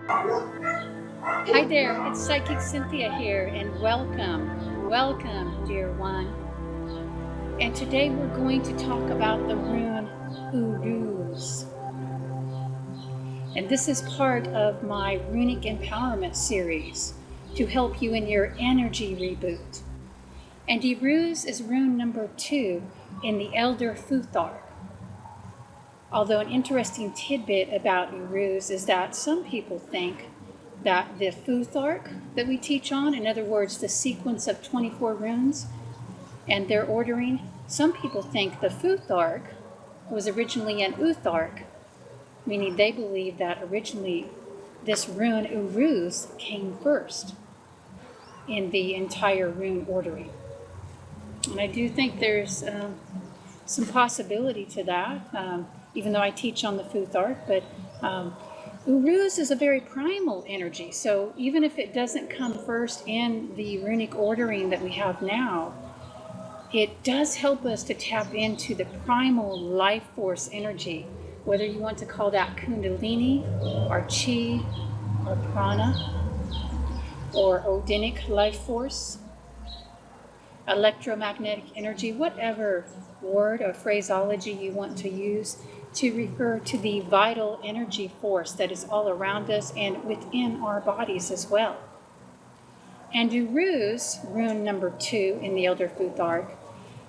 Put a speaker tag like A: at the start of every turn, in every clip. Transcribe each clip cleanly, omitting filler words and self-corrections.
A: Hi there, it's Psychic Cynthia here, and welcome, dear one. And today we're going to talk about the rune Uruz. And this is part of my runic empowerment series to help you in your energy reboot. And Uruz is rune number 2 in the Elder Futhark. Although an interesting tidbit about Uruz is that some people think that the Futhark that we teach on, in other words, the sequence of 24 runes and their ordering, some people think the Futhark was originally an Uthark, meaning they believe that originally this rune Uruz came first in the entire rune ordering. And I do think there's some possibility to that, even though I teach on the Futhark, but Uruz is a very primal energy, so even if it doesn't come first in the runic ordering that we have now, it does help us to tap into the primal life force energy, whether you want to call that Kundalini, or Chi, or Prana, or Odinic life force, electromagnetic energy, whatever word or phraseology you want to use to refer to the vital energy force that is all around us and within our bodies as well. And Uruz, rune number 2 in the Elder Futhark,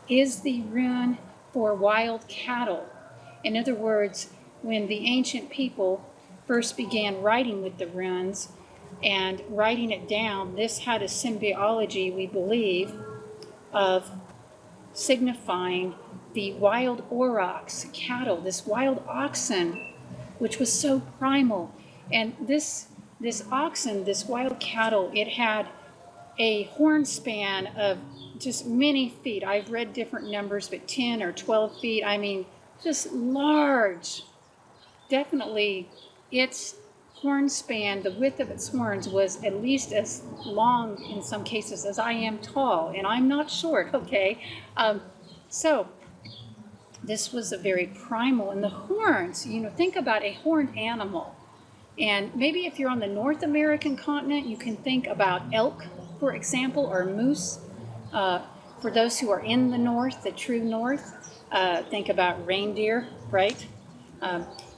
A: is the rune for wild cattle. In other words, when the ancient people first began writing with the runes and writing it down, this had a symbology, we believe, of signifying the wild aurochs, cattle, this wild oxen, which was so primal. And this oxen, this wild cattle, it had a horn span of just many feet. I've read different numbers, but 10 or 12 feet. I mean, just large. Definitely its horn span, the width of its horns was at least as long in some cases as I am tall, and I'm not short, okay? So this was a very primal, and the horns, think about a horned animal. And maybe if you're on the North American continent, you can think about elk, for example, or moose. For those who are in the north, the true north, think about reindeer, right?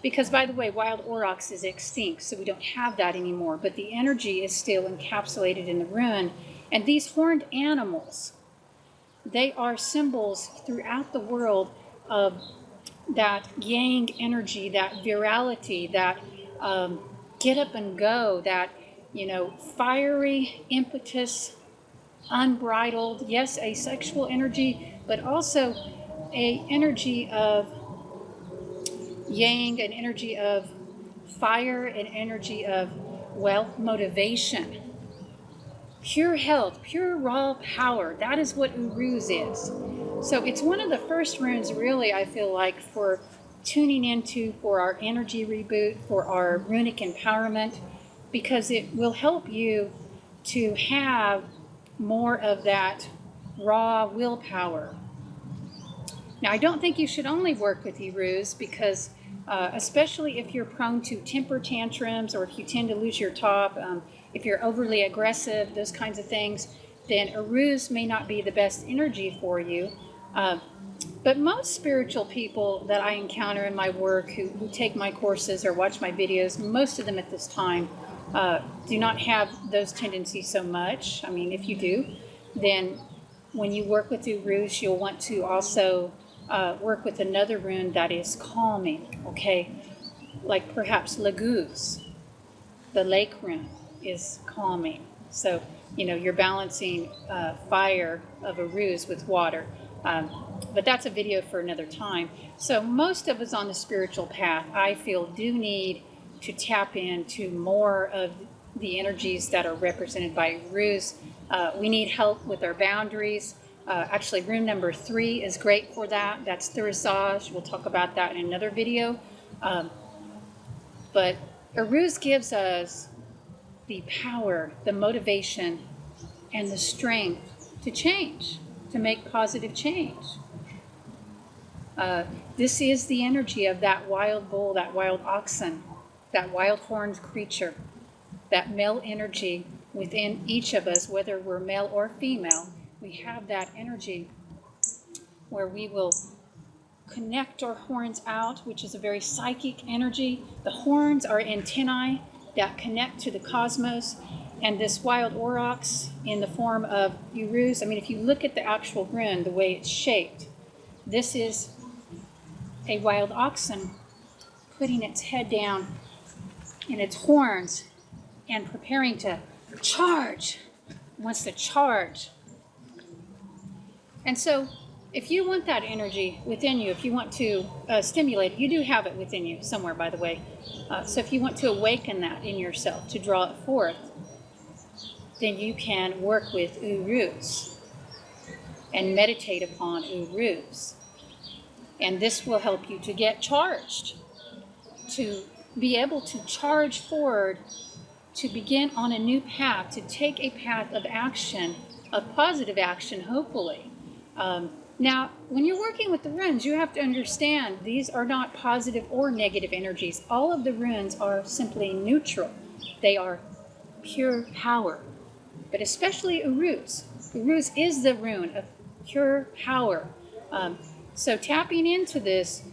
A: Because, by the way, wild aurochs is extinct, so we don't have that anymore. But the energy is still encapsulated in the rune. And these horned animals, they are symbols throughout the world of that yang energy, that virality, that get up and go, that, fiery impetus, unbridled, yes, a sexual energy, but also a energy of yang, an energy of fire, an energy of, motivation. Pure health, pure raw power. That is what Uruz is. So it's one of the first runes, really, I feel like, for tuning into for our energy reboot, for our runic empowerment, because it will help you to have more of that raw willpower. Now, I don't think you should only work with Uruz because especially if you're prone to temper tantrums or if you tend to lose your top, if you're overly aggressive, those kinds of things, then Uruz may not be the best energy for you. But most spiritual people that I encounter in my work who take my courses or watch my videos, most of them at this time do not have those tendencies so much. I mean, if you do, then when you work with Uruz, you'll want to also work with another rune that is calming, okay? Like perhaps Laguz, the lake rune, is calming. So, you're balancing fire of Uruz with water. But that's a video for another time. So most of us on the spiritual path, I feel, do need to tap into more of the energies that are represented by Uruz. We need help with our boundaries. Actually, rune number 3 is great for that. That's Thurisage. We'll talk about that in another video. But Uruz gives us the power, the motivation, and the strength to change, to make positive change. This is the energy of that wild bull, that wild oxen, that wild horned creature. that male energy within each of us, whether we're male or female. We have that energy where we will connect our horns out, which is a very psychic energy. The horns are antennae that connect to the cosmos, and this wild aurochs in the form of Uruz. I mean, if you look at the actual rune, the way it's shaped, this is a wild oxen putting its head down in its horns and preparing to charge. It wants to charge. And so if you want that energy within you, if you want to stimulate it, you do have it within you somewhere, by the way. So if you want to awaken that in yourself, to draw it forth, then you can work with Uruz and meditate upon Uruz. And this will help you to get charged, to be able to charge forward, to begin on a new path, to take a path of action, of positive action, hopefully. Now, when you're working with the runes, you have to understand these are not positive or negative energies. All of the runes are simply neutral. They are pure power. But especially Uruz. Uruz is the rune of pure power. So tapping into this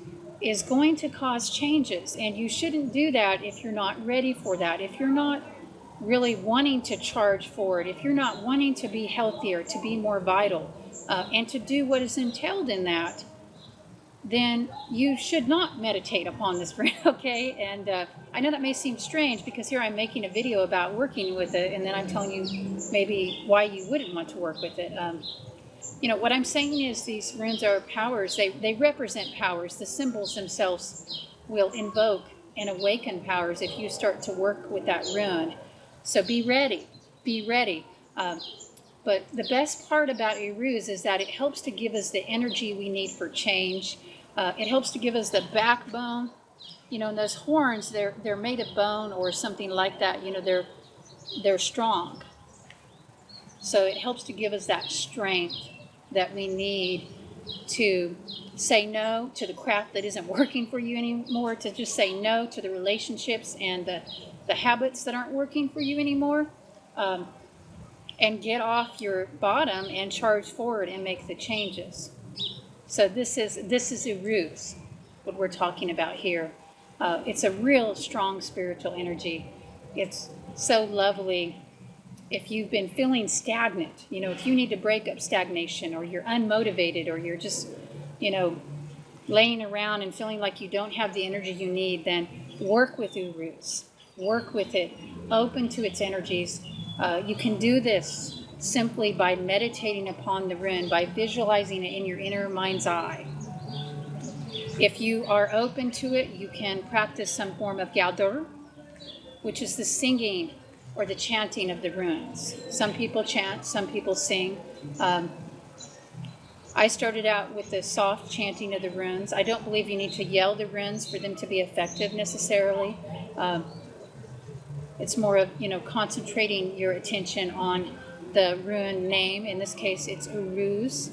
A: is going to cause changes, and you shouldn't do that if you're not ready for that, if you're not really wanting to charge forward, if you're not wanting to be healthier, to be more vital, and to do what is entailed in that, then you should not meditate upon this rune, okay? And I know that may seem strange because here I'm making a video about working with it, and then I'm telling you maybe why you wouldn't want to work with it. You know, what I'm saying is these runes are powers. They represent powers. The symbols themselves will invoke and awaken powers if you start to work with that rune. So be ready. Be ready. But the best part about Uruz is that it helps to give us the energy we need for change. It helps to give us the backbone. You know, and those horns, they're made of bone or something like that. You know, they're strong. So it helps to give us that strength that we need to say no to the crap that isn't working for you anymore, to just say no to the relationships and the habits that aren't working for you anymore, and get off your bottom and charge forward and make the changes. So this is Uruz, what we're talking about here. It's a real strong spiritual energy. It's so lovely. If you've been feeling stagnant, you know, if you need to break up stagnation, or you're unmotivated, or you're just, you know, laying around and feeling like you don't have the energy you need, then work with Uruz. Work with it. Open to its energies. You can do this simply by meditating upon the rune, by visualizing it in your inner mind's eye. If you are open to it, you can practice some form of Galdur, which is the singing or the chanting of the runes. Some people chant, some people sing. I started out with the soft chanting of the runes. I don't believe you need to yell the runes for them to be effective necessarily. It's more of, you know, concentrating your attention on the rune name. In this case, it's Uruz,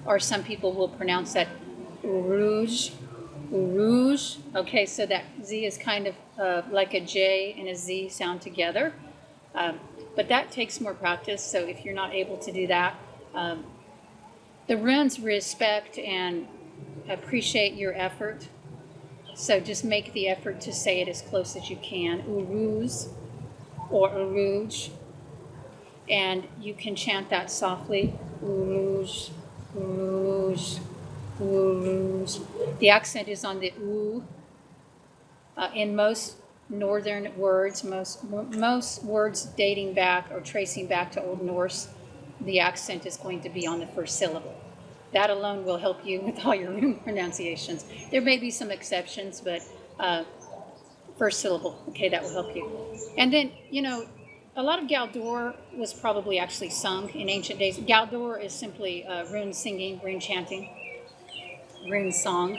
A: or some people will pronounce that Uruz. Uruz. Okay, so that Z is kind of like a J and a Z sound together. But that takes more practice, so if you're not able to do that, the runes respect and appreciate your effort. So just make the effort to say it as close as you can. Uruz or Uruz. And you can chant that softly. Uruz, Uruz, Uruz. The accent is on the U. In most northern words, most words dating back or tracing back to Old Norse, the accent is going to be on the first syllable. That alone will help you with all your rune pronunciations. There may be some exceptions, but first syllable, okay, that will help you. And then, you know, a lot of Galdur was probably actually sung in ancient days. Galdur is simply rune singing, rune chanting, rune song.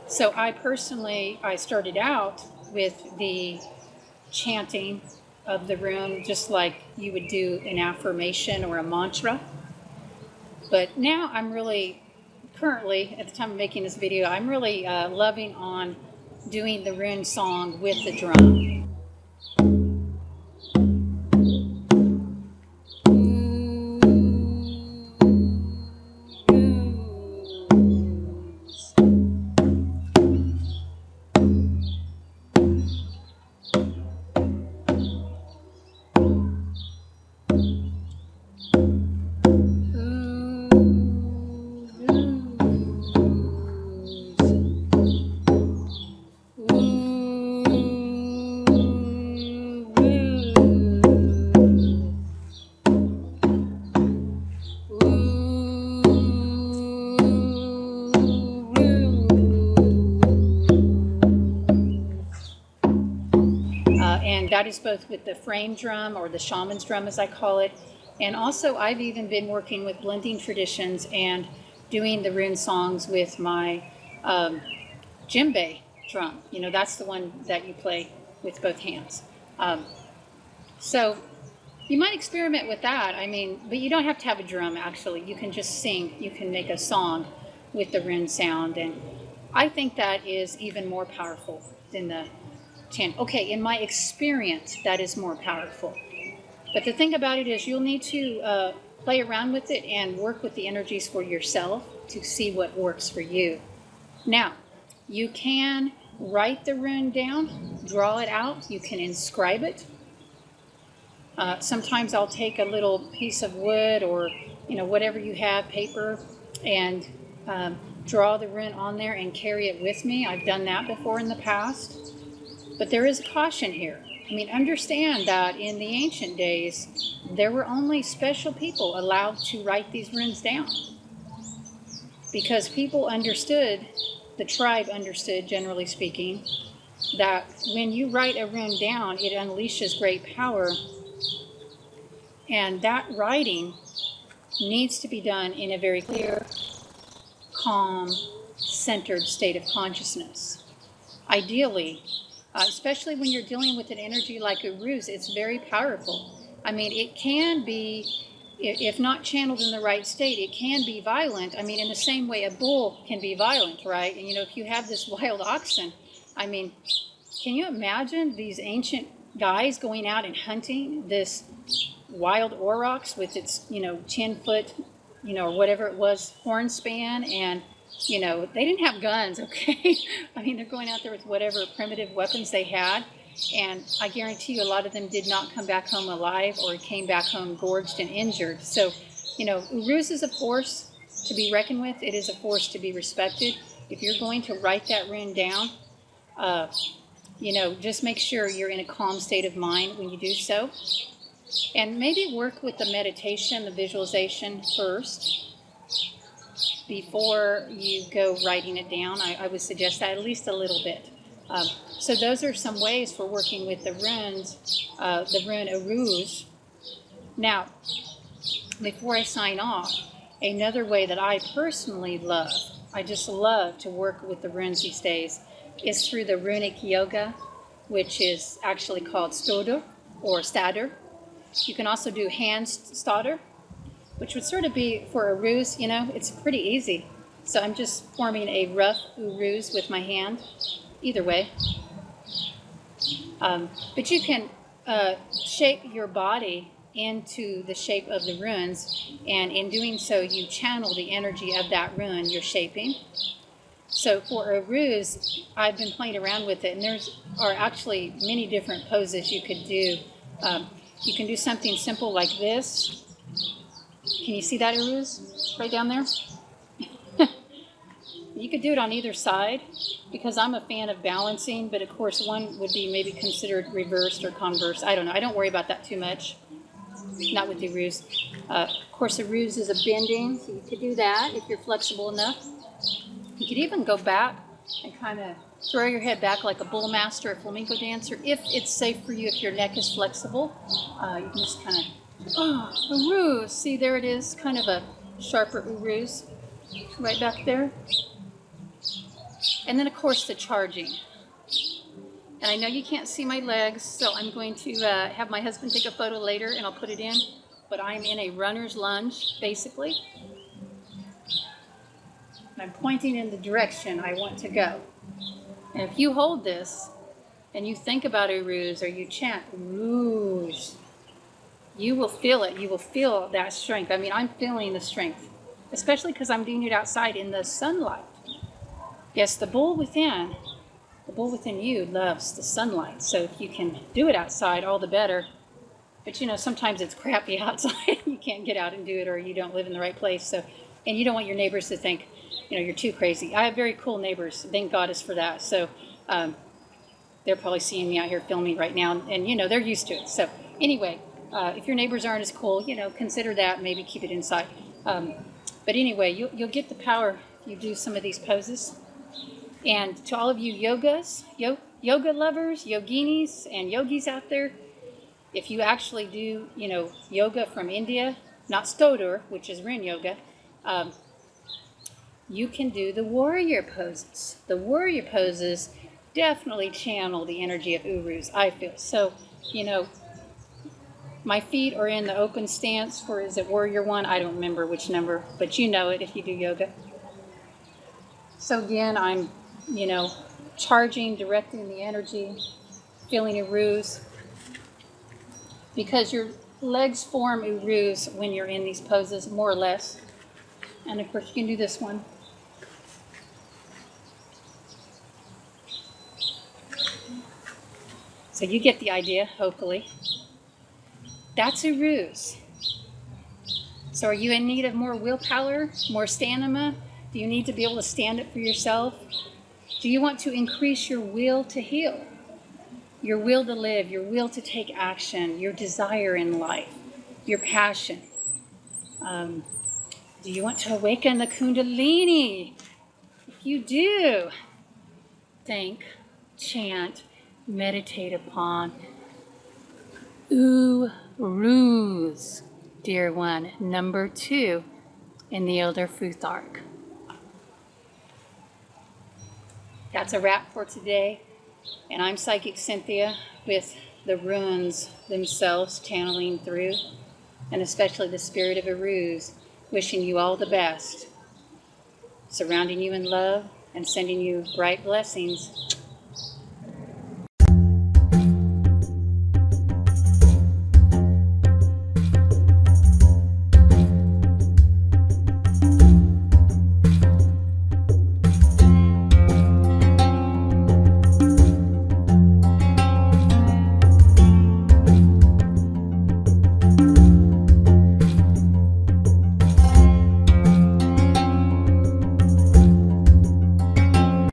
A: So I started out with the chanting of the rune, just like you would do an affirmation or a mantra. But now I'm really, currently, at the time of making this video, I'm really loving on doing the rune song with the drum. And that is both with the frame drum, or the shaman's drum as I call it. And also I've even been working with blending traditions and doing the rune songs with my djembe drum. You know, that's the one that you play with both hands. So you might experiment with that. I mean, but you don't have to have a drum, actually. You can just sing. You can make a song with the rune sound. And I think that is even more powerful than the chant. Okay, in my experience, that is more powerful. But the thing about it is you'll need to play around with it and work with the energies for yourself to see what works for you. Now, you can write the rune down, draw it out. You can inscribe it. Sometimes I'll take a little piece of wood or, you know, whatever you have, paper, and draw the rune on there and carry it with me. I've done that before in the past. But there is a caution here. I mean, understand that in the ancient days, there were only special people allowed to write these runes down. Because people understood, the tribe understood, generally speaking, that when you write a rune down, it unleashes great power. And that writing needs to be done in a very clear, calm, centered state of consciousness. Ideally, especially when you're dealing with an energy like Uruz, it's very powerful. I mean, it can be, if not channeled in the right state, it can be violent. I mean, in the same way a bull can be violent, right? And, you know, if you have this wild oxen, I mean, can you imagine these ancient guys going out and hunting this wild aurochs with its, 10-foot, or whatever it was, horn span, and, they didn't have guns, okay? I mean, they're going out there with whatever primitive weapons they had, and I guarantee you a lot of them did not come back home alive or came back home gorged and injured. So, Uruz is a force to be reckoned with. It is a force to be respected. If you're going to write that rune down, just make sure you're in a calm state of mind when you do so. And maybe work with the meditation, the visualization first, before you go writing it down. I would suggest that at least a little bit. So those are some ways for working with the runes, the rune Uruz. Now, before I sign off, another way that I personally love, I just love to work with the runes these days, is through the runic yoga, which is actually called stoder or stader. You can also do hand stader, which would sort of be for Uruz, it's pretty easy. So I'm just forming a rough Uruz with my hand, either way. But you can shape your body into the shape of the runes, and in doing so, you channel the energy of that rune you're shaping. So for Uruz, I've been playing around with it, and there are actually many different poses you could do. You can do something simple like this. Can you see that, Uruz? Right down there? You could do it on either side, because I'm a fan of balancing, but of course one would be maybe considered reversed or converse. I don't know. I don't worry about that too much. Not with the Uruz. Of course, the Uruz is a bending, so you could do that if you're flexible enough. You could even go back and kind of throw your head back like a bull master, a flamenco dancer, if it's safe for you, if your neck is flexible. You can just kind of, Uruz. See, there it is, kind of a sharper Uruz right back there. And then, of course, the charging. And I know you can't see my legs, so I'm going to have my husband take a photo later, and I'll put it in. But I'm in a runner's lunge, basically. And I'm pointing in the direction I want to go. And if you hold this, and you think about Uruz, or you chant Uruz, you will feel it. You will feel that strength. I mean, I'm feeling the strength, especially because I'm doing it outside in the sunlight. Yes, the bull within you loves the sunlight. So if you can do it outside, all the better. But sometimes it's crappy outside. You can't get out and do it, or you don't live in the right place. So, and you don't want your neighbors to think, you're too crazy. I have very cool neighbors. Thank goddess for that. So they're probably seeing me out here filming right now, and they're used to it. So anyway, if your neighbors aren't as cool, consider that. Maybe keep it inside. But anyway, you'll get the power if you do some of these poses. And to all of you yoga lovers, yoginis, and yogis out there, if you actually do, yoga from India, not Stodur, which is Rune yoga, you can do the warrior poses. The warrior poses definitely channel the energy of Uruz, I feel. So, my feet are in the open stance for, is it warrior one? I don't remember which number, but you know it if you do yoga. So again, I'm, charging, directing the energy, feeling Uruz. Because your legs form Uruz when you're in these poses, more or less. And of course, you can do this one. So you get the idea, hopefully. That's Uruz. So are you in need of more willpower, more stamina? Do you need to be able to stand up for yourself? Do you want to increase your will to heal? Your will to live, your will to take action, your desire in life, your passion? Do you want to awaken the Kundalini? If you do, think, chant, meditate upon Uruz, dear one, number 2 in the Elder Futhark. That's a wrap for today. And I'm Psychic Cynthia with the runes themselves channeling through, and especially the spirit of Uruz, wishing you all the best, surrounding you in love and sending you bright blessings.